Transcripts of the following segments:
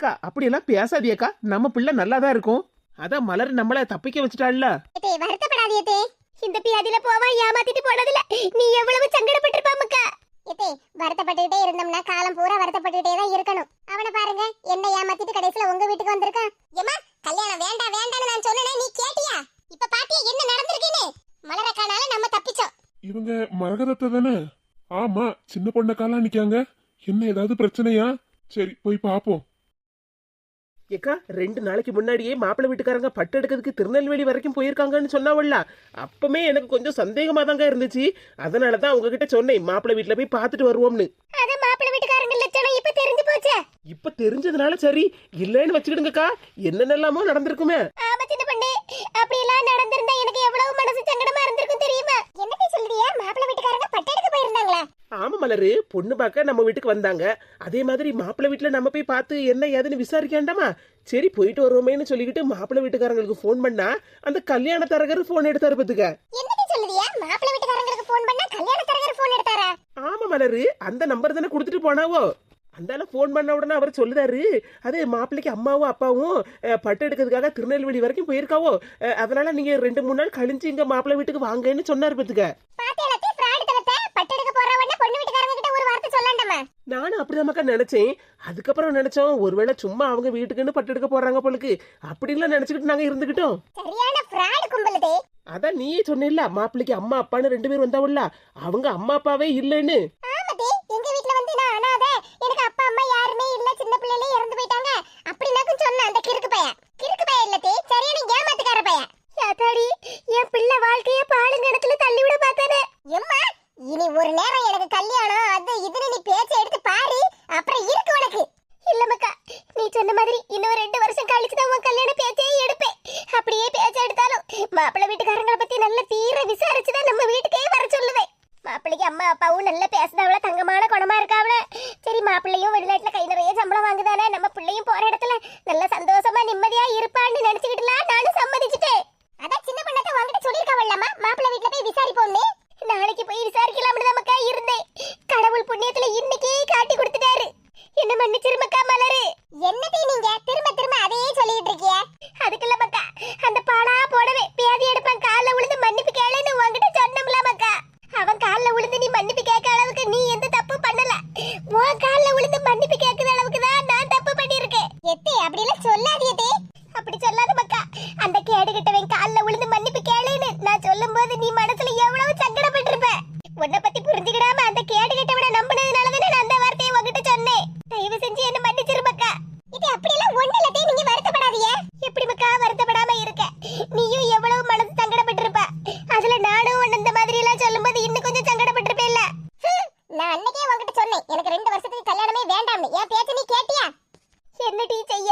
ஏக்கா அப்படி எல்லாம் பேசாதியக்கா, நம்ம பிள்ளை நல்லாதான் இருக்கும். அதான் மலர் நம்மள தப்பிக்க வச்சுட்டாள்ல. வருத்தப்படாதியதே, இந்த பியாதில போவா ஏமாத்திட்டு போனதுல நீ எவ்வளவு சங்கடப்பட்டிருப்பாமக்கா. ஏதே வருத்தப்பட்டுட்டே இருந்தோம்னா காலம் பூரா வருத்தப்பட்டுட்டே தான் இருக்கணும். அவனை பாருங்க என்ன ஏமாத்திட்டு கடைசில உங்க வீட்டுக்கு வந்திருக்கான். ஏமா கல்யாணம் வேண்டாம் வேண்டாம்னு நான் சொன்னேன், நீ கேட்டியா? இப்ப பாத்தியா என்ன நடந்திருக்குன்னு? மலரக்கானால நம்ம தப்பிச்சோம். இவங்க மரகதத்தை தானே? ஆமா, சின்ன பொண்ணக்காலாம் நிக்காங்க. என்ன ஏதாவது பிரச்சனையா? சரி போய் பாப்போம். ஏக்கா 2 நாளைக்கு முன்னாடியே மாப்பிள்ளை வீட்டுக்காரங்க பட்டு எடுக்கிறதுக்கு திருநெல்வேலி வரைக்கும் போயிருக்காங்கன்னு சொன்னாவல்ல. அப்பமே எனக்கு கொஞ்சம் சந்தேகமா தாங்க இருந்துச்சு. அதனாலதான் உங்ககிட்ட சொன்னேன் மாப்பிள்ளை வீட்டுல போய் பாத்துட்டு வருவோம்னு. அத மாப்பிள்ளை வீட்டுக்காரங்க லட்சணம் இப்ப தெரிஞ்சு போச்சே. இப்ப தெரிஞ்சதுனால சரி, இல்லன்னு வச்சுக்கிடுங்கக்கா, என்னென்னலாமோ நடந்திருக்குமே. ஆமா சின்ன பொண்ணு, அப்படி எல்லாம் நடந்திருந்தா எனக்கு எவ்வளவு மனசு சங்கடமா இருந்திருக்கும் தெரியுமா? என்னடி சொல்றியா? மாப்பிள்ளை வீட்டுக்காரங்க பட்டு எடுக்க போயிருந்தாங்களா? ஆமா மலரு, பொண்ணு பார்க்க நம்ம வீட்டுக்கு வந்தாங்க. அதே மாதிரி மாப்பிள்ளை வீட்டுல நம்ம போய் பார்த்து என்ன ஏதுன்னு விசாரிக்காண்டாமா. சரி போயிட்டு வருவோமேன்னு சொல்லிக்கிட்டு மாப்பிள்ளை வீட்டுக்காரங்களுக்கு போன் பண்ணா அந்த கல்யாண தரகர் போன் எடுத்தாரு பத்துக்க. என்னடி சொல்றியா? மாப்பிள்ளை வீட்டுக்காரங்களுக்கு போன் பண்ணா கல்யாண தரகர் போன் எடுத்தாரா? ஆமா மலரு, அந்த நம்பர் தானே கொடுத்துட்டு போனாவோ. அந்தால போன் பண்ண உடனே அவர் சொல்லுதாரு, அது மாப்பிள்ளைக்கு அம்மாவும் அப்பாவும் பட்டு எடுக்கிறதுக்காக திருநெல்வேலி வரைக்கும் போயிருக்காவோ. அதனால நீங்க 2-3 நாள் கழிஞ்சு இங்க மாப்பிள்ளை வீட்டுக்கு வாங்கன்னு சொன்னாரு பத்துக்க. நானும் அப்படிதான் நினைச்சேன். அதுக்கப்புறம் நினைச்சோம் ஒருவேளை சும்மா அவங்க வீட்டுக்குன்னு பட்டு எடுக்க போறாங்க போலுக்கு, அப்படின்லாம் நினைச்சுக்கிட்டு நாங்க இருந்துகிட்டோம். அதான் நீயே சொன்னில்ல, மாப்பிள்ளைக்கு அம்மா அப்பான்னு 2 பேர் வந்தாவுல்ல, அவங்க அம்மா அப்பாவே இல்லன்னு. இனி ஒரு நேரம் எனக்கு கல்யாணம் அது இதுன்னு நீ பேச்ச எடுத்து பாரு, அப்புறம் இருக்கு உனக்கு. இல்ல மக்கா, நீ சொன்ன மாதிரி இன்னும் 2 வருஷம் கழிச்சு தான் உன் கல்யாண பேச்சே எடுப்பேன். அப்படியே பேச்ச எடுத்தாலும் மாப்பிள்ளை வீட்டுக்காரங்களை பத்தி நல்ல தீர விசாரிச்சுதான் நம்ம வீட்டுக்கே வர சொல்லுவேன். மாப்பிள்ளைக்கு அம்மா அப்பாவும் நல்ல பேசுதாவள, தங்கமான குணமா இருக்காவள. சரி மாப்பிள்ளையும் வெளிநாட்டுல கை நிறைய சம்பளம் வாங்குதானே, நம்ம பிள்ளையும் போற இடத்துல நல்ல சந்தோஷமா நிம்மதியா இருப்பான்னு நினைச்சுக்கிட்டுலாம் நானும் சம்மதிச்சுட்டேன். அதான் சின்ன பொண்ணத்தை வாங்கிட்டு சொல்லிருக்காவல்லம்மா மாப்பிள்ளை வீட்டுல போய் விசாரிப்போம்னு. நாளைக்கு போய் விசாரிக்கலாம்னு நமக்கா இருந்தேன். கடவுள் புண்ணியத்துல இன்னைக்கே காட்டி கொடுத்துட்டாரு. என்ன மன்னிச்சிருமக்கா மலரு. என்னதே நீங்க திரும்ப திரும்ப அதையே சொல்லிட்டு இருக்கீங்க? அதுக்குள்ள மக்கா, அந்த பாலா போடவே பேதி எடுப்பான் கால்ல விழுந்து மன்னிப்பு கேளுன்னு உன்கிட்ட சொன்னோம்ல மக்கா. அவன் கால்ல விழுந்து நீ மன்னிப்பு கேட்க அளவுக்கு நீ எந்த தப்பு பண்ணல. உன் கால்ல விழுந்து மன்னிப்பு கேட்கிற அளவுக்கு தான் நான் தப்பு பண்ணிருக்கேன். எத்தே அப்படி எல்லாம் சொல்லாதீதே. அப்படி சொல்லாத மக்கா, அந்த கேடு கிட்டவன் கால்ல விழுந்து மன்னிப்பு கேளுன்னு நான் சொல்லும் போது நீ மனசுல எவ்வளவு சங்கடப்பட்டிருப்ப. உன்னை பத்தி புரிஞ்சுக்கிடாம அந்த கேடு கிட்டவனை நம்பினதுனால தானே நான் அந்த வார்த்தையை உங்ககிட்ட சொன்னேன். தயவு செஞ்சு என்ன மன்னிச்சிரு மக்கா. இது அப்படியெல்லாம் ஒண்ணு இல்லதே, நீங்க வருத்தப்படாதீங்க. எப்படி மக்கா வருத்தப்படாம இருக்க? நீயும் எவ்வளவு மனசு சங்கடப்பட்டிருப்ப. அதுல நானும் உன்ன இந்த மாதிரி எல்லாம் சொல்லும்போது இன்னும் கொஞ்சம் சங்கடப்பட்டிருப்பேன்ல. நான் அன்னைக்கே உங்ககிட்ட சொன்னேன் எனக்கு 2 வருஷத்துக்கு கல்யாணமே வேண்டாம்னு. என் பேச்ச நீ கேட்டியா? என்ன டீ செய்ய,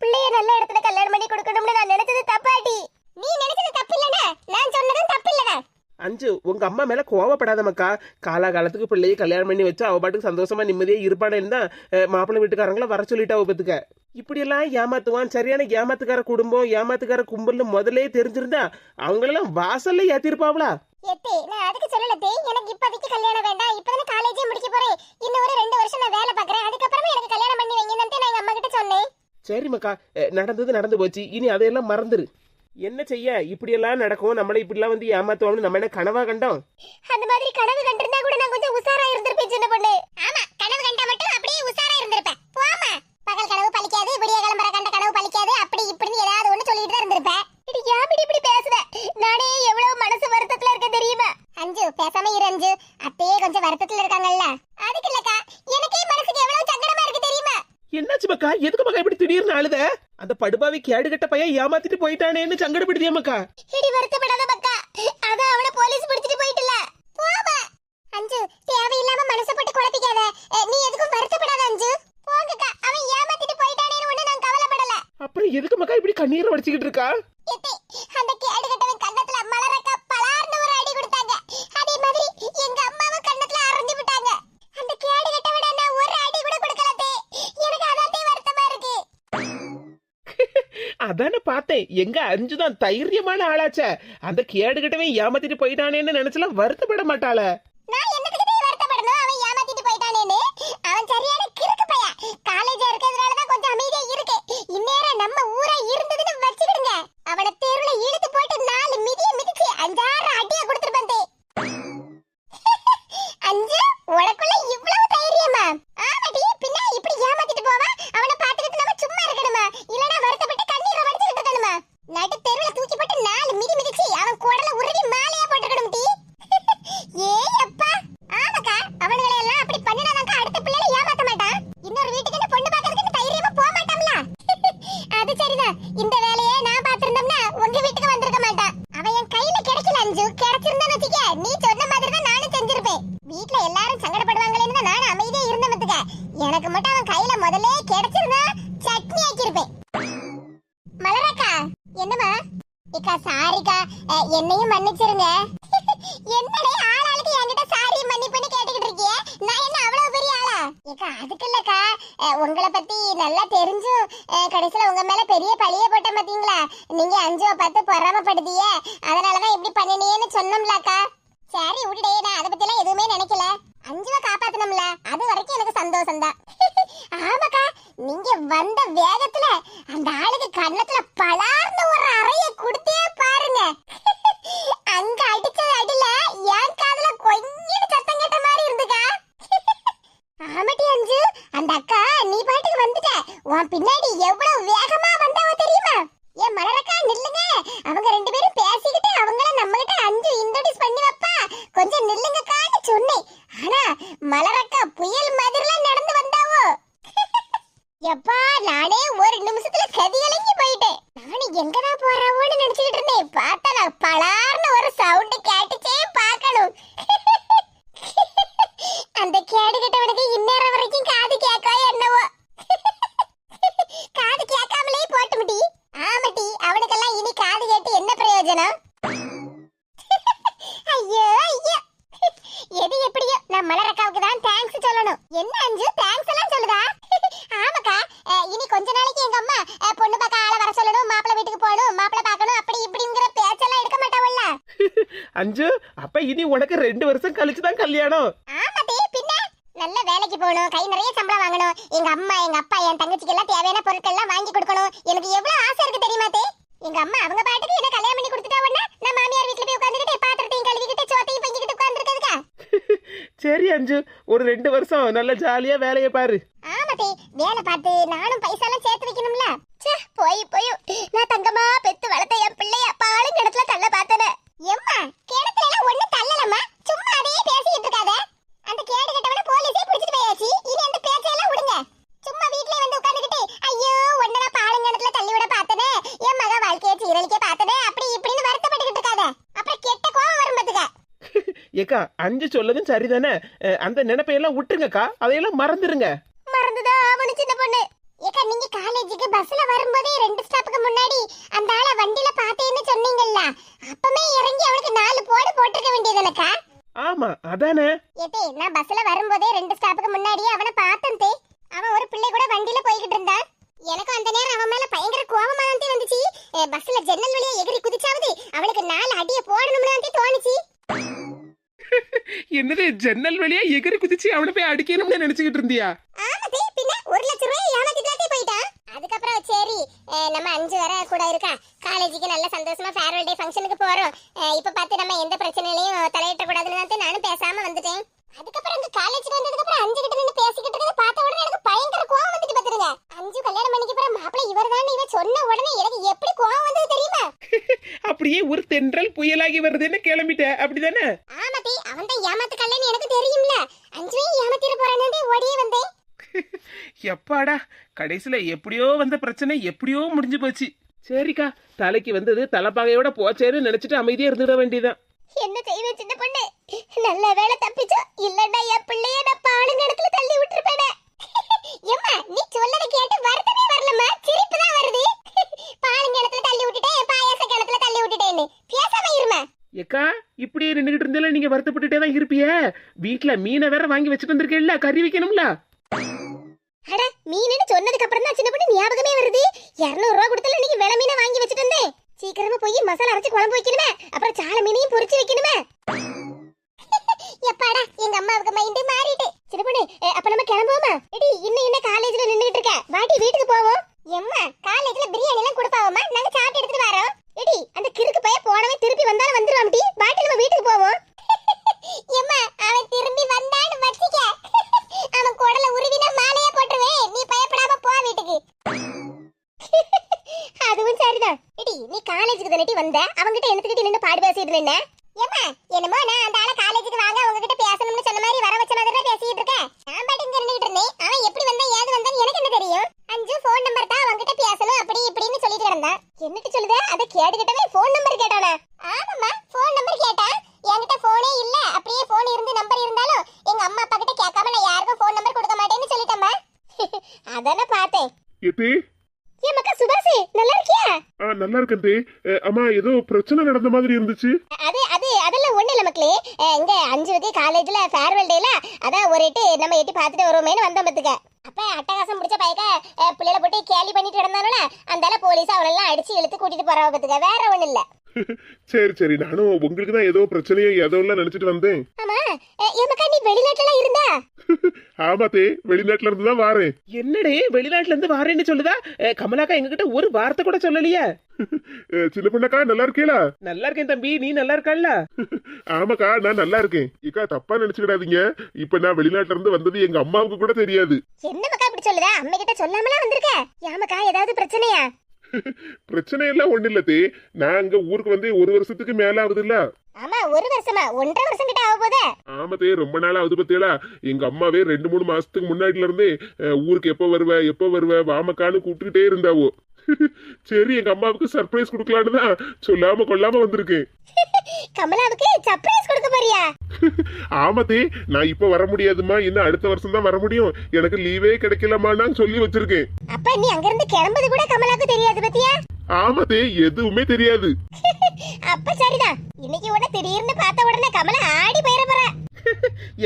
பிள்ளைய நல்ல இடத்துல கல்யாணம் பண்ணி கொடுக்கணும்னு நான் நினைச்சது தப்பாடி. நீ நினைச்சது தப்பு இல்லனா நான் சொன்னதும் தப்பு இல்லனா? அஞ்சு, உங்க அம்மா மேல கோவப்படாத மக்கா. காலாகாலத்துக்கு பிள்ளையை கல்யாணம் பண்ணி வச்சு அவ பாட்டுக்கு சந்தோஷமா நிம்மதியா இருப்பானேன்னு தான் மாப்பிள்ளை வீட்டுக்காரங்கள வர சொல்லிட்டா பத்துக்க. இப்படியெல்லாம் ஏமாத்துவான், சரியான ஏமாத்துக்கார குடும்பம் ஏமாத்துக்கார கும்பல்னு முதலே தெரிஞ்சிருந்தா அவங்களெல்லாம் வாசல்ல ஏத்திருப்பாவளா? எத்தே நான் அதுக்கு சொல்லலதே, எனக்கு இப்போதைக்கு கல்யாணம் வேண்டாம். இப்போதான் காலேஜே முடிக்க போறேன். இன்னும் ஒரு 2 வருஷம் நான் வேலை பார்க்கறேன். அதுக்கப்புறமா எனக்கு கல்யாணம் பண்ணி வைங்கன்னு நான் எங்க அம்மா கிட்ட சொன்னேன். சரி மக்கா, நடந்தது நடந்து போச்சு, இனி அதையெல்லாம் மறந்துரு. என்ன செய்ய, இப்படியெல்லாம் நடக்கும், நம்மள இப்படிலாம் வந்து ஏமாத்துவான்னு நம்ம என்ன கனவா கண்டோம்? அந்த மாதிரி கனவு கண்டிருந்தா கூட நான் கொஞ்சம் உசாரா இருந்திருப்பேன் சின்ன பொண்ணு. ஆமா, கனவு கண்டா மட்டும் அப்படியே உசாரா இருந்திருப்பேன். போமா, பகல் கனவு பலிக்காது, விடிய கிளம்பற கண்ட கனவு பலிக்காது, அப்படி இப்படின்னு ஏதாவது ஒண்ணு சொல்லிட்டு தான் இருந்திருப்பேன். இது ஏன் இப்படி பேசுத? நானே எவ்வளவு மனசு வருத்தத்துல இருக்க தெரியுமா? அஞ்சு பேசாம இரு அஞ்சு. அத்தையே கொஞ்சம் வருத்தத்துல இருக்காங்கல்ல, அதுக்கு இல்லக்கா, எனக்கே மனசுக்கு எவ்வளவு சங்கடமா இருக்கு தெரியுமா? என்னாச்சு மக்கா, எதுக்கு மக்கா இப்படி திடீர்னு அழுத? அந்த படுபாவி கேடுகட்ட பையன் ஏமாத்திட்டு போயிட்டானேன்னு சங்கடப்படுதியா மக்கா? இடி வருத்தப்படாத மக்கா, அதான் அவனை போலீஸ் பிடிச்சிட்டு போயிட்டல. போமா அஞ்சு, தேவையில்லாம மனசை போட்டு குழப்பிக்காத. நீ எதுக்கும் வருத்தப்படாத அஞ்சு. போங்கக்கா, அவன் ஏமாத்திட்டு போயிட்டானேன்னு ஒண்ணு நான் கவலைப்படல. அப்புறம் எதுக்கு மக்கா இப்படி கண்ணீரை வடிச்சுக்கிட்டு இருக்கா? அந்த கேடுகட்டவன் கண்ணத்துல மலரக்கா பலார்னு ஒரு அடி கொடுத்தாங்க. அதே மாதிரி எங்க அம்மாவும் கண்ணத்துல அரைஞ்சு விட்டாங்க. அந்த கேடுகட்டவன நான் ஒரு அடி கூட கொடுக்கலதே. எனக்கு அதானே வருத்தமா இருக்கு. அதானே பார்த்தேன், எங்க அஞ்சுதான் தைரியமான ஆளாச்சே. அந்த கேடுகட்டவன் ஏமாத்திட்டு போயிட்டானேன்னு நினைச்சலாம் வருத்தப்பட மாட்டாள. நான் என்னத்துக்கு வருத்தப்படணும்? அவன் ஏமாத்திட்டு போயிட்டானேன்னு. அவன் சரியான கிறுக்கு பையன். காலேஜ் இருக்கிறதுனால தான் கொஞ்சம் அமைதியா என்னமா ஏக்கா சாரிக்கா, என்னையும் மன்னிச்சிருங்க. என்னடே ஆளாளுக்கு என்கிட்ட சாரி மன்னிப்புன்னு கேட்டுக்கிட்டு இருக்கியே, நான் என்ன அவ்வளவு பெரிய ஆளா? ஏக்கா அதுக்கு இல்லக்கா, உங்களை பத்தி நல்லா தெரிஞ்சும் கடைசியில உங்க மேல பெரிய பழிய போட்ட பாத்தீங்களா? நீங்க அஞ்சுவ பார்த்து பொறாமப்படுத்திய, அதனாலதான் இப்படி பண்ணினேன்னு சொன்னோம்லக்கா. சரி விடுடே, நான் அதை பத்தி எல்லாம் எதுவுமே நினைக்கல. அஞ்சுவ காப்பாத்தணும்ல, அது வரைக்கும் எனக்கு சந்தோஷம் தான். ஆமாக்கா, நீங்க வந்த வேகத்துல அந்த ஆளுக்கு கண்ணத்துல பலார்ந்த ஒரு அறைய கொடுத்தே பாருங்க. அங்க அடிச்ச அடியில என் காதுல கொஞ்சம் சத்தம் கேட்ட மாதிரி இருந்துக்கா. ஆமாட்டி அஞ்சு, அந்த அக்கா நீ பாட்டுக்கு வந்துட்ட, உன் பின்னாடி எவ்வளவு வேகமா வந்தாவோ தெரியுமா? ஏன் மலரக்கா நில்லுங்க, அவங்க ரெண்டு பேரும் பேசிக்கிட்டு அவங்கள நம்ம கிட்ட அஞ்சு இன்ட்ரோடியூஸ் பண்ணி வைப்பா, கொஞ்சம் நில்லுங்கக்கான்னு சொன்னேன். ஆனா மலரக்கா புயல் மாதிரிலாம் நடந்து வந்தாவோ. எப்பா நானே ஒரு நிமிஷத்துல கதியலங்கி போயிட்டேன். நானும் எங்கதான் போறாவோன்னு நினைச்சுக்கிட்டு இருந்தேன். பார்த்தா நான் பலார்னு ஒரு சவுண்ட் கேட்டுச்சே, பார்க்கணும். அந்த கேடு கிட்டவனுக்கு இந்நேரம் வரைக்கும் காது கேட்கா என்னவோ. காது கேட்காமலே போட்டுமிட்டி. ஆமாட்டி, அவனுக்கெல்லாம் இனி காது கேட்டு என்ன பிரயோஜனம்? ஐயோ ஐயோ, எது எப்படியோ நான் மலரக்காவுக்கு தான் தேங்க்ஸ் சொல்லணும். என்ன அஞ்சு தேங்க்ஸ் எல்லாம் சொல்லுதா? ஆமாக்கா, இனி கொஞ்ச நாளைக்கு எங்க அம்மா பொண்ணு பார்க்க ஆள வர சொல்லணும், மாப்பிள்ளை வீட்டுக்கு போகணும், மாப்பிள்ளை பார்க்கணும், அப்படி இப்படிங்கிற பேச்செல்லாம் எடுக்க மாட்டாவல்ல. அஞ்சு, அப்ப இனி உனக்கு 2 வருஷம் கழிச்சுதான் கல்யாணம். ஆமாட்டி, பின்ன நல்ல வேலைக்கு போகணும், கை நிறைய சம்பளம் வாங்கணும், எங்க அம்மா எங்க அப்பா என் தங்கச்சிக்கு எல்லாம் தேவையான பொருட்கள் எல்லாம் வாங்கி கொடுக்கணும். எனக்கு எவ்வளவு ஆசை இருக்கு தெரியுமா தே? எங்க அம்மா அவங்க பாட்டுக்கு என்ன கல்யாணம் பண்ணி கொடுத்துட்டாவன்னா நான் மாமியார் வீட்டுல போய் உட்கார்ந்துக்கிட்டு பாத்திரத்தையும் கழுவிக்கிட்டு சோத்தையும் பங்கிக்கிட்டு உட்கார்ந்துருக்கதுக்கா. சரி அஞ்சு, ஒரு 2 வருஷம் நல்ல ஜாலியா வேலையை பாரு. ஆமாட்டி, வேலை பார்த்து நானும் பைசா எல்லாம் சேர்த்து வைக்கணும்ல. போய் நான் தங்கமா பெத்து வளர்த்த என் பிள்ளைய பாலும் கிணத்துல தள்ள பார்த்தன. எம்மா கிணத்துல எல்லாம் ஒண்ணு தள்ளலம்மா, சும்மா அதையே பேசிக்கிட்டு இருக்காத. அந்த கேடு கட்டவன போலீஸே பிடிச்சிட்டு போயாச்சு, இனி அந்த பேச்சையெல்லாம் விடுங்க. சும்மா வீட்லயே வந்து உட்கார்ந்துக்கிட்டு ஐயோ ஒண்ணு நான் பாலும் கிணத்துல தள்ளி விட பார்த்தனே, என் மக வாழ்க்கையை சீரழிக்க பார்த்தனே, அப்படி இப்படின்னு வருத்தப்பட்டுக்கிட்டு இருக்காத, அப்புறம் கெட்ட கோவம் வரும் பாத்துக்க. ஏக்கா அஞ்சு சொல்லதும் சரிதானே, அந்த நினைப்பையெல்லாம் விட்டுருங்கக்கா, அதையெல்லாம் மறந்துருங்க. மறந்துதான் அவனு சின்ன பொண்ணு. ஏக்கா நீங்க காலேஜுக்கு பஸ்ல வரும்போதே 2 ஸ்டாப்புக்கு முன்னாடி அந்த ஆள வண்டியில பார்த்தேன்னு சொன்னீங்கல்ல, அப்பமே இறங்கி அவனுக்கு 4 போடு போட்டுக்க வேண்டியதுனக்கா. ஆமா அதானே. ஏதே நான் பஸ்ல வரும்போதே 2 ஸ்டாப்புக்கு முன்னாடி அவனை பார்த்தேன் தே. அவன் ஒரு பிள்ளை கூட வண்டியில போய்கிட்டு இருந்தான். எனக்கு அந்த நேரம் அவன் மேல பயங்கர கோவமா தான் வந்துச்சு. பஸ்ல ஜன்னல் வழியா எகிரி குதிச்சாவது அவனுக்கு 4 அடிய போடணும்னு தான் தோணுச்சு. என்னது ஜன்னல் வழியா எகிரி குதிச்சு அவனை போய் அடிக்கணும்னு நினைச்சுக்கிட்டு இருந்தியா? ஆமாதே, பின்ன 1 லட்சம் ரூபாய் ஏமாத்திட்டே போயிட்டான். அதுக்கப்புறம் சரி நம்ம 5 வர கூட இருக்கா, காலேஜுக்கு நல்ல சந்தோஷமா ஃபேர்வெல் டே ஃபங்க்ஷனுக்கு போறோம், இப்ப பார்த்து நம்ம எந்த பிரச்சனையிலையும் தலையிட்ட கூடாதுன்னு நானும் பேசாம வந்துட்டேன். அதுக்கப்புறம் அந்த காலேஜுக்கு வந்ததுக்கு அப்புறம் 5 கிட்ட நின்னு பேசிக்கிட்டு இருக்கத பார்த்த உடனே எனக்கு பயங்கர கோவம் வந்துட்டு பாத்துருங்க. 5 கல்யாணம் பண்ணிக்க போற மாப்பிள்ளை இவர்தான் இவ சொன்ன உடனே எனக்கு எப்படி கோவம் வந்தது தெரியுமா? அப்படியே ஒரு தென்றல் புயலாகி வருதுன்னு கிளம்பிட்ட அப்படிதானே? ஆமாடி, அவன் தான் ஏமாத்து கல்யாணம் எனக்கு தெரியும்ல, 5 ஏமாத்திர போறானே ஓடியே வந்தேன். எப்பாடா, கடைசியில எப்படியோ வந்த பிரச்சனை எப்படியோ முடிஞ்சு போச்சு. சரிக்கா, தலைக்கு வந்தது தலைப்பாகையோட போச்சேன்னு நினைச்சிட்டு அமைதியா இருந்துட வேண்டியதான். என்ன செய்வேன் சின்ன பொண்ணு, நல்ல வேளை தப்பிச்சோ, இல்லன்னா என் பிள்ளைய நான் பாலுங்கடத்துல தள்ளி விட்டுருப்பேனே. ஏம்மா நீ சொல்லத கேட்டு வருத்தமே வரலம்மா, சிரிப்பு தான் வருது. பாலுங்கடத்துல தள்ளி விட்டுட்டேன், பாயாச கிணத்துல தள்ளி விட்டுட்டேன்னு பேசாம இருமா. ஏக்கா இப்படியே நின்றுகிட்டு இருந்தாலும் நீங்க வருத்தப்பட்டுட்டே தான் இருப்பிய. வீட்டுல மீனை வேற வாங்கி வச்சுட்டு வந்திருக்கேன்ல, கறி வைக்கணும்ல. அட மீனுன்னு சொன்னதுக்கு அப்புறம் தான் சின்ன பொண்ணு ஞாபகமே வருது. 200 ரூபா கொடுத்தல நீங்க வெள மீனை வாங்கி வச்சுட்டு வந்தேன். சீக்கிரமா போய் மசாலா அரைச்சு குழம்பு வைக்கணுமே, அப்புறம் சால மீனையும் பொரிச்சு வைக்கணுமே. எப்பாடா எங்க அம்மாவுக்கு மைண்ட் மாறிட்டு. சின்ன பொண்ணு அப்ப நம்ம கிளம்புவோமா? எடி இன்னும் என்ன காலேஜ்ல நின்னுகிட்டு இருக்க, வாடி வீட்டுக்கு போவோம். எம்மா காலேஜ்ல பிரியாணி எல்லாம் கொடுப்பாவமா, நாங்க சாப்பிட்டு எடுத்துட்டு வரோம். எடி அந்த கிறுக்கு பைய போனவே திருப்பி வந்தாலும் வந்துருவாம் டி, வாடி நம்ம வீட்டுக்கு போவோம். எம்மா அவன் திரும்பி வந்தான்னு வச்சிக்க, அவன் குடல உருவினா மாலையா போட்டுருவேன், நீ பயப்படாம போ வீட்டுக்கு. அதுவும் சரிதான். எடி நீ காலேஜுக்கு தானே வந்த, அவங்கிட்ட என்னத்துக்கிட்ட நின்னு பாடு பேசிட்டு இருந்த. ஏம்மா என்னமோ நான் அந்த ஆளை காலேஜுக்கு வாங்க உங்ககிட்ட பேசணும்னு சொன்ன மாதிரி வர வச்ச மாதிரி தான் பேசிட்டு இருக்கேன். நான் பாட்டு இங்க இருந்துகிட்டு இருந்தேன், அவன் எப்படி வந்தா ஏது வந்தான்னு எனக்கு என்ன தெரியும். 5 ஃபோன் நம்பர் தான் அவங்கிட்ட பேசணும் அப்படி இப்படின்னு சொல்லிட்டு கிடந்தான். என்னட்டு சொல்லுத, அதை கேட்டுக்கிட்டவே ஃபோன் நம்பர் கேட்டானா? ஆமாம்மா ஃபோன் நம்பர் கேட்டா, என்கிட்ட போனே இல்ல, அப்படியே போன் இருந்து நம்பர் இருந்தாலும் எங்க அம்மா அப்பா கிட்ட கேட்காம நான் யாருக்கும் ஃபோன் நம்பர் கொடுக்க மாட்டேன்னு சொல்லிட்டேம்மா. அதானே பார்த்தேன். எத்தே ஏ மக்கா சுபாஷ் நல்லா இருக்கியா? நல்லா இருக்கேன் தே. அம்மா ஏதோ பிரச்சனை நடந்த மாதிரி இருந்துச்சு. அதெல்லாம் ஒண்ணு இல்ல மக்களே. இங்க 5 காலேஜ்ல ஃபேர்வெல் டேல அதான் ஒரு நம்ம எட்டி பார்த்துட்டு வருவோமேனு வந்தோம் பத்துக்க. அப்ப அட்டகாசம் முடிச்ச பையக்க பிள்ளைல போட்டு கேலி பண்ணிட்டு இருந்தானோல, அந்தால போலீஸ் அவளெல்லாம் அடிச்சு இழுத்து கூட்டிட்டு போறவ பத்துக்க. வேற ஒண்ணு இல்ல. சரி சரி, நானும் உங்களுக்கு தான் ஏதோ பிரச்சனையோ ஏதோ நினைச்சிட்டு வந்தேன். ஆமா, ஏமக்கா நீ வெளிநாட்டுல இருந்தா? ஆமா தே, வெளிநாட்டுல இருந்து தான் வாரேன். என்னடே வெளிநாட்டுல இருந்து வாரேன்னு சொல்லுதா? கமலாக்கா எங்ககிட்ட ஒரு வார்த்தை கூட சொல்லலையே. சின்ன பொண்ணக்கா நல்லா இருக்கீங்களா? நல்லா இருக்கேன் தம்பி, நீ நல்லா இருக்கல்ல? ஆமாக்கா நான் நல்லா இருக்கேன். இக்கா தப்பா நினைச்சுக்கிடாதீங்க, இப்ப நான் வெளிநாட்டுல இருந்து வந்தது எங்க அம்மாவுக்கு கூட தெரியாது. என்ன மக்கா இப்படி சொல்லுதா? அம்மா கிட்ட சொல்லாமலாம் வந்திருக்க? யாமக்கா ஏதாவது பிரச்சனையா? பிரச்சனை எல்லாம் ஒண்ணு இல்ல தே. நான் அங்க ஊருக்கு வந்து 1 வருஷத்துக்கு மேல ஆகுது இல்ல. ஆமா, 1 வருஷமா 1.5 வருஷம் கிட்ட ஆக போதே. ஆமா தே, ரொம்ப நாள் ஆகுது பத்தியலா. எங்க அம்மாவே 2-3 மாசத்துக்கு முன்னாடில இருந்தே ஊருக்கு எப்ப வருவ வாமக்கான்னு கூப்பிட்டுக்கிட்டே இருந்தாவோ. சரி, எங்க அம்மாவுக்கு சர்ப்ரைஸ் கொடுக்கலான்னு தான் சொல்லாம கொள்ளாம வந்திருக்கேன். கமலாவுக்கு சர்ப்ரைஸ் கொடுக்க போறியா? ஆமா தே, நான் இப்ப வர முடியாதுமா, இன்னும் அடுத்த வருஷம் தான் வர முடியும், எனக்கு லீவே கிடைக்கலமான்னு சொல்லி வச்சிருக்கேன். அப்ப நீ அங்க இருந்து கிளம்புது கூட கமலாக்கு தெரியாது பத்தியா? ஆமா தே, எதுவுமே தெரியாது. அப்ப சரிதான். இன்னைக்கு உடனே திடீர்னு பார்த்த உடனே கமலா ஆடி போயிட போற.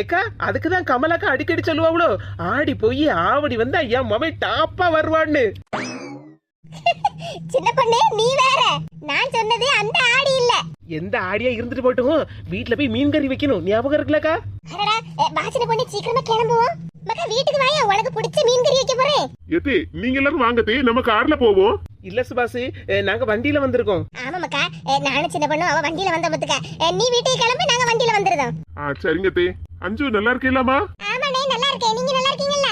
ஏக்கா அதுக்குதான் கமலாக்கா அடிக்கடி சொல்லுவாங்களோ, ஆடி போய் ஆவடி வந்தா என் மொபைல் டாப்பா வருவான்னு. சின்ன பொண்ணு நீ வேற, நான் சொன்னது அந்த ஆடி இல்ல. எந்த ஆடியா இருந்துட்டு போட்டும், வீட்டுல போய் மீன் கறி வைக்கணும், ஞாபகம் இருக்குல்லக்கா? அடடா, பாச்சின பொண்ணு சீக்கிரமா கிளம்புவோம். மக்கா வீட்டுக்கு வாயா, உனக்கு பிடிச்ச மீன் கறி வைக்க போறேன். எதே நீங்க எல்லாரும் வாங்க தே, நம்ம கார்ல போவோம். இல்ல சுபாஷ், நாங்க வண்டியில வந்திருக்கோம். ஆமா மக்கா, நானும் சின்ன பொண்ணு அவ வண்டியில வந்த பத்துக்க. நீ வீட்டுக்கு கிளம்பி, நாங்க வண்டியில வந்துருதோம். சரிங்க தே. அஞ்சு நல்லா இருக்கீங்களாமா? ஆமாண்ணே நல்லா இருக்கேன், நீங்க நல்லா இருக்கீங்கல்ல?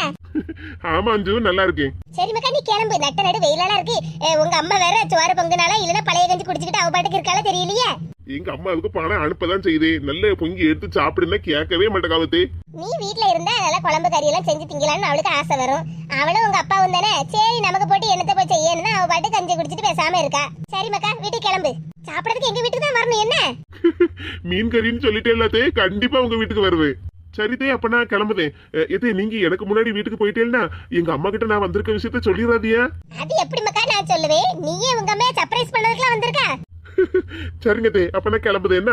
ஆமா அஞ்சு நல்லா இருக்கேன். சரி மக்கா நீ கிளம்பு, நடு வெயிலாலாம் இருக்கு. உங்க அம்மா வேற சோறு பொங்குனால இல்லனா பழைய கஞ்சி குடிச்சிட்டு அவ பாட்டுக்கு இருக்கால தெரியலையே. எங்க அம்மாவுக்கு பணம் அனுப்பதான் செய்யுதே, நல்ல பொங்கி எடுத்து சாப்பிடுன்னா கேட்கவே மாட்டேங்காவத்தே. நீ வீட்ல இருந்தா நல்லா குழம்பு கறி எல்லாம் செஞ்சு திங்கலான்னு அவளுக்கு ஆசை வரும். அவளும் உங்க அப்பாவும் தானே, சரி நமக்கு போட்டு என்னத்தை போய் செய்யணும்னா அவ பாட்டு கஞ்சி குடிச்சிட்டு பேசாம இருக்கா. சரி மக்கா வீட்டுக்கு கிளம்பு, சாப்பிடறதுக்கு எங்க வீட்டுக்கு தான் வரணும். என்ன மீன் கறின்னு சொல்லிட்டே இல்லாதே, கண்டிப்பா உங்க வீட்டுக்கு வருவேன். சரிதே, அப்ப நான் கிளம்புதேன். எதே நீங்க எனக்கு முன்னாடி வீட்டுக்கு போயிட்டேன்னா எங்க அம்மா கிட்ட நான் வந்திருக்க விஷயத்த சொல்லிடாதியா? அது எப்படி மக்கா நான் சொல்லுவேன், நீயே உங்க அம்மைய சர்ப்ரைஸ் பண்ணதுக்குலாம் வந்திருக்கா. சரிங்க தே, அப்ப நான் கிளம்புதேன். என்ன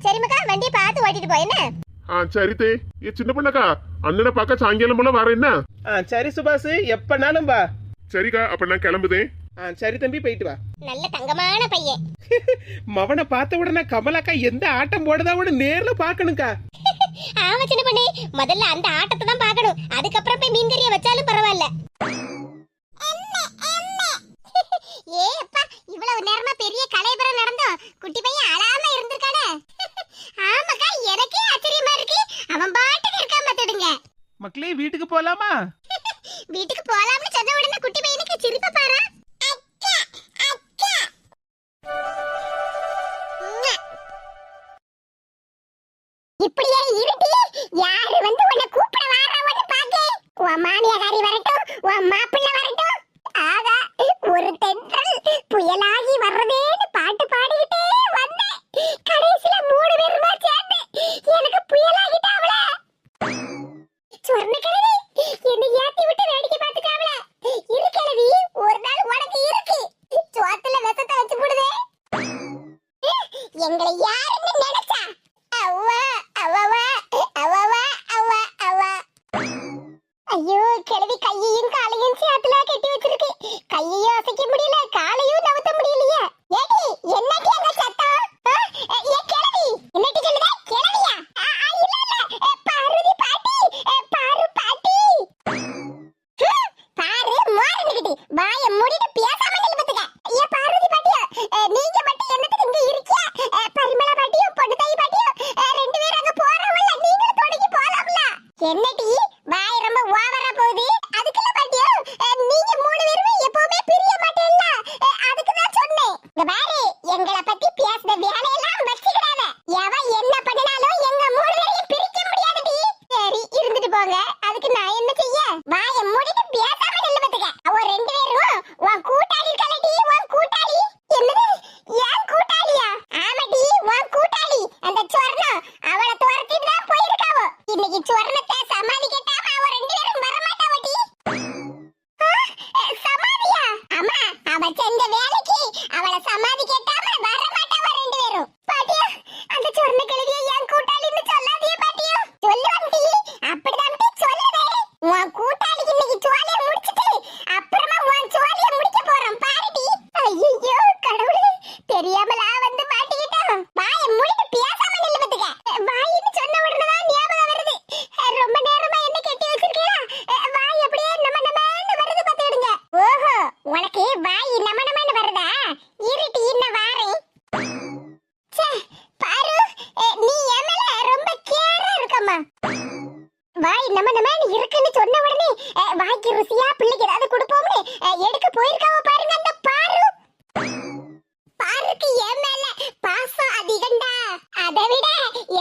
சரி மக்கா, வண்டியை பார்த்து ஓட்டிட்டு போ. என்ன சரிதே. சின்ன பொண்ணக்கா, அண்ணனை பார்க்க சாயங்காலம் போல வரேன். என்ன சரி சுபாஷ், எப்பனாலும் வா. சரிக்கா, அப்ப நான் கிளம்புதேன். சரி தம்பி, போயிட்டு வா. நல்ல தங்கமான பையன். மவனை பார்த்த உடனே கமலாக்கா எந்த ஆட்டம் போடுதாவோட நேர்ல பாக்கணுக்கா. ஆமா சின்ன பொண்ணு, முதல்ல அந்த ஆட்டத்தை தான் பார்க்கணும், அதுக்கப்புறம் போய் மீன் கறியை வச்சாலும் பரவாயில்ல. ஏ அப்பா, இவ்வளவு நேரமா பெரிய கலைபரம் நடந்தோம், குட்டி பையன் அழாம இருந்திருக்கானே. ஆமாக்கா, எனக்கே ஆச்சரியமா இருக்கு, அவன் பாட்டுக்கு இருக்காம பாத்துடுங்க. மக்களே வீட்டுக்கு போலாமா? வீட்டுக்கு போலாம்னு சொன்ன உடனே குட்டி பையனுக்கு சிரிப்ப பாரு. இப்படியே இருட்டி, யாரு வந்து உன்னை கூப்பிட வாராவன்னு பாக்க. உன் மாமியாரி வரட்டும், உன் மாப்பிள்ளை வரட்டும். ஆகா, ஒரு தென்றல் புயலாகி வர்றதேன்னு பாட்டு பாடிக்கிட்டே வந்தேன். கடைசியில 3 பேருமா சேர்ந்து எனக்கு புயலாகிட்டாவல. சொர்ணக்கிழவி, என்னை ஏத்தி விட்டு வேடிக்கை பார்த்துக்காவல. இரு கிழவி, ஒரு நாள் உனக்கு இருக்கு. சோத்துல விஷத்தை வச்சு போடுதே. எங்களை யாருன்னு நினைச்சா? அவ்வா அவ்வா அவ்வா அவ்வா அவ்வா. ஐயோ, கிழவி கையையும் காலையும் சேத்துல கட்டி வச்சிருக்கு. கையையும் அசைக்க முடியல, காலையும் நவுத்த முடியலையே. ஏடி, என்னடி அங்க சத்தம்? ஏ கிழவி, என்னடி சொல்லுதே? கிழவியா? இல்ல இல்ல, பார்வதி பாட்டி, பாரு பாட்டி. பாரு மாறிக்கிட்டு வாயை மூடிட்டு பேசாம நில்லு பத்துக்க. ஏ பார்வதி பாட்டியா, நீங்க மட்டும் என்னத்துக்கு இங்க இருக்கியா? பரிமளா பாட்டி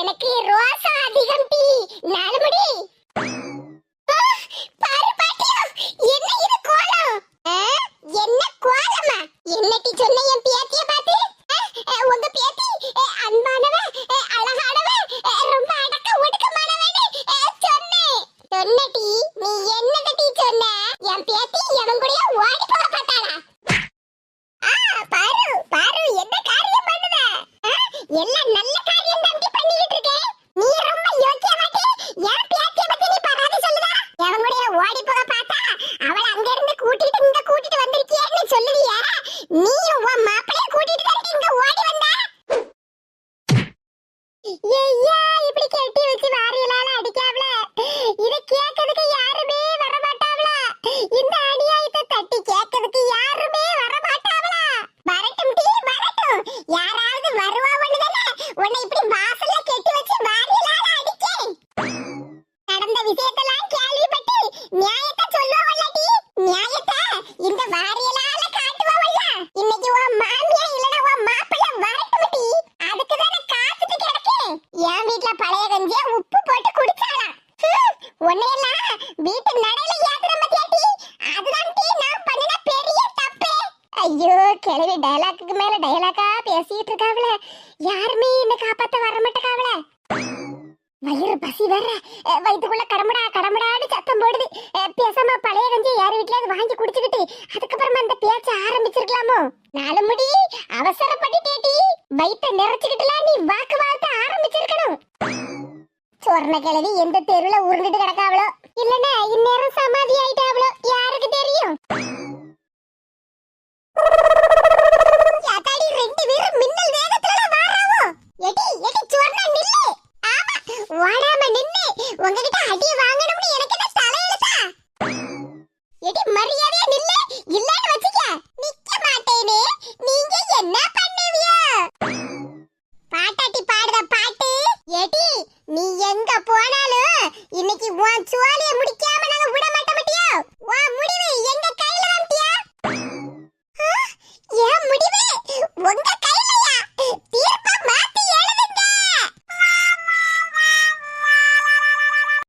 எனக்கு ரோசா அதிகம் டீ நாலுமுடி. பாரு பாட்டியோ, என்ன இது கோலம்? என்ன கோலமா? என்ன டீ சொன்ன என் பேத்திய பார்த்து? உங்க பேத்தி அன்பானவ, அழகானவ, ரொம்ப அடக்க ஒடுக்கமானவன்னு சொன்னேன். சொன்ன டீ, நீ என்னது டீ சொன்ன? என் பேத்தி எவன் கூடயே ஓடி போக பார்த்தாளா? பாரு பாரு, என்ன காரியம் பண்ணுத? எல்லாம் நல்ல காரியம் தான் பண்ணிக்கிட்டு இருக்கேன். நீ ரொம்ப யோக்கியமாட்டி என் பேத்திய பத்தி நீ பராதி சொல்லுதா? எவன் கூடயே ஓடி போக பார்த்தா அவளை அங்க இருந்து கூட்டிட்டு இங்க கூட்டிட்டு வந்திருக்கியேன்னு சொல்லுவியா? நீயும் உன் மாப்பிளைய கூட்டிட்டு தான் இங்க ஓடி வந்தா? ஐயா, இப்படி கெட்டி வச்சு வாரியலால அடிக்காவல. இத கேட்கிறதுக்கு யாருமே வர மாட்டாவளா? இந்த அநியாயத்தை தட்டி கேட்கிறதுக்கு யாருமே வர மாட்டாவளா? வரட்டும் டீ, வரட்டும். யாராவது வருவாவன்னு தானே உன்னை இப்படி வாசல்ல கெட்டி வச்சு வாரியலால அடிச்சேன். நடந்த விஷயத்தெல்லாம் கேள்விப்பட்டு நியாயத்தை சொல்லுவாவல்ல டீ? நியாயத்தை இந்த வாரியலால காட்டுவாவல்ல? இன்னைக்கு உன் மாமியா இல்லனா உன் மாப்பிள்ளை வரட்டும் டீ. அதுக்கு தானே காத்துட்டு கிடக்கேன். என் வீட்ல பழைய கஞ்சிய உப்பு போட்டு குடிச்சாலாம். உன்னையெல்லாம் வீட்டு நடையில ஏத்துற மத்தியா டீ? அதுதான் டீ நான் பண்ணின பெரிய தப்பு. ஐயோ, கிளவி டயலாக்கு மேல டயலாக்கா பேசிட்டு இருக்காவல. யாருமே என்ன காப்பாத்த வர மாட்டேக்காவல. வயிறு பசி வேற, வயிற்றுக்குள்ள கடமுடா கடமுடான்னு சத்தம் போடுது. பேசாம பழைய கஞ்சி யார் வீட்லயாவது வாங்கி குடிச்சுக்கிட்டு அதுக்கப்புறமா அந்த பேச்ச ஆரம்பிச்சிருக்கலாமோ? நாலு முடி, அவசரப்பட்டுட்டேடி. வயிற்ற நிறைச்சுக்கிட்டுலாம் நீ வாக்குவாதத்தை ஆரம்பிச்சிருக்கணும். சொர்ண கிழவி எந்த தெருவுல உருண்டுட்டு கிடக்காவளோ, இல்லன்னா இந்நேரம் சமாதி ஆயிட்டாவளோ, யாருக்கு தெரியும்?